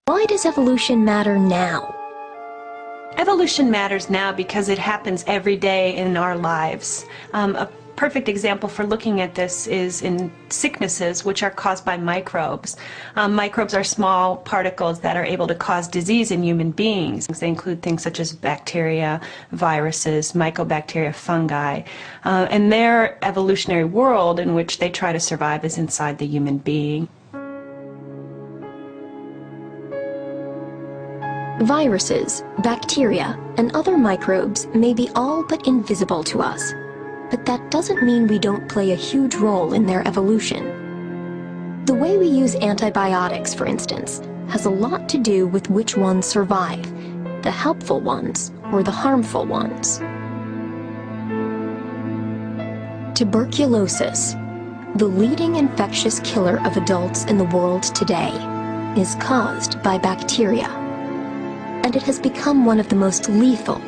Why does evolution matter now? Evolution matters now because it happens every day in our lives. A perfect example for looking at this is in sicknesses which are caused by microbes. Microbes are small particles that are able to cause disease in human beings. They include things such as bacteria, viruses, mycobacteria, fungi, and their evolutionary world in which they try to survive is inside the human being. Viruses, bacteria, and other microbes may be all but invisible to us, but that doesn't mean we don't play a huge role in their evolution. The way we use antibiotics, for instance, has a lot to do with which ones survive, the helpful ones or the harmful ones. Tuberculosis, the leading infectious killer of adults in the world today, is caused by bacteria. And it has become one of the most lethal,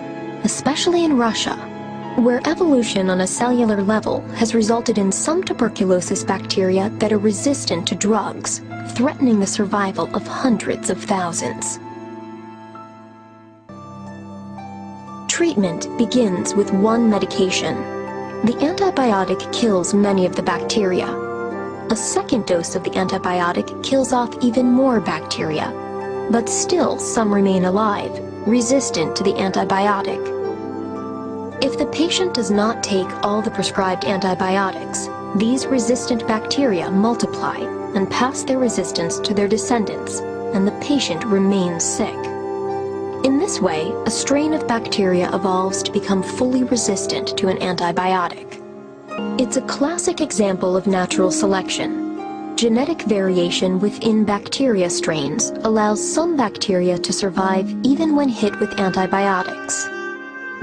especially in Russia, where evolution on a cellular level has resulted in some tuberculosis bacteria that are resistant to drugs, threatening the survival of hundreds of thousands. Treatment begins with one medication. The antibiotic kills many of the bacteria. A second dose of the antibiotic kills off even more bacteria, but still some remain alive, resistant to the antibiotic. If the patient does not take all the prescribed antibiotics, these resistant bacteria multiply and pass their resistance to their descendants, and the patient remains sick. In this way, a strain of bacteria evolves to become fully resistant to an antibiotic. It's a classic example of natural selection. Genetic variation within bacteria strains allows some bacteria to survive even when hit with antibiotics.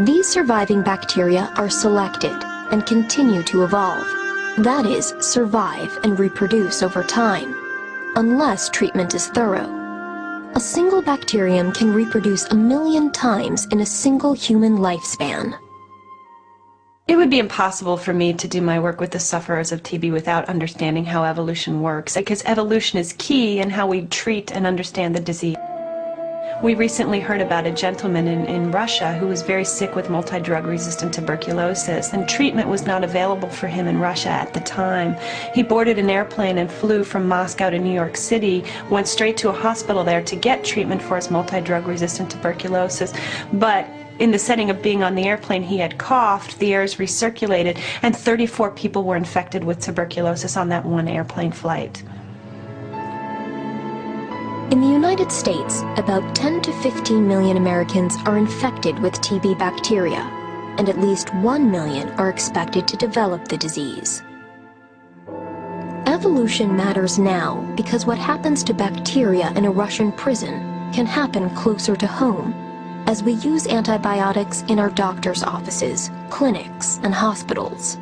These surviving bacteria are selected and continue to evolve. That is, survive and reproduce over time, unless treatment is thorough. A single bacterium can reproduce 1 million times in a single human lifespan. It would be impossible for me to do my work with the sufferers of TB without understanding how evolution works, because evolution is key in how we treat and understand the disease. We recently heard about a gentleman in Russia who was very sick with multi-drug resistant tuberculosis, and treatment was not available for him in Russia at the time. He boarded an airplane and flew from Moscow to New York City, went straight to a hospital there to get treatment for his multi-drug resistant tuberculosis, but in the setting of being on the airplane, he had coughed, the air is recirculated, and 34 people were infected with tuberculosis on that one airplane flight. In the United States, about 10 to 15 million Americans are infected with TB bacteria, and at least 1 million are expected to develop the disease. Evolution matters now because what happens to bacteria in a Russian prison can happen closer to home, as we use antibiotics in our doctor's offices, clinics, and hospitals.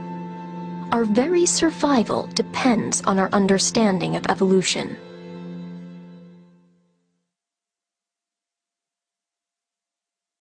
Our very survival depends on our understanding of evolution.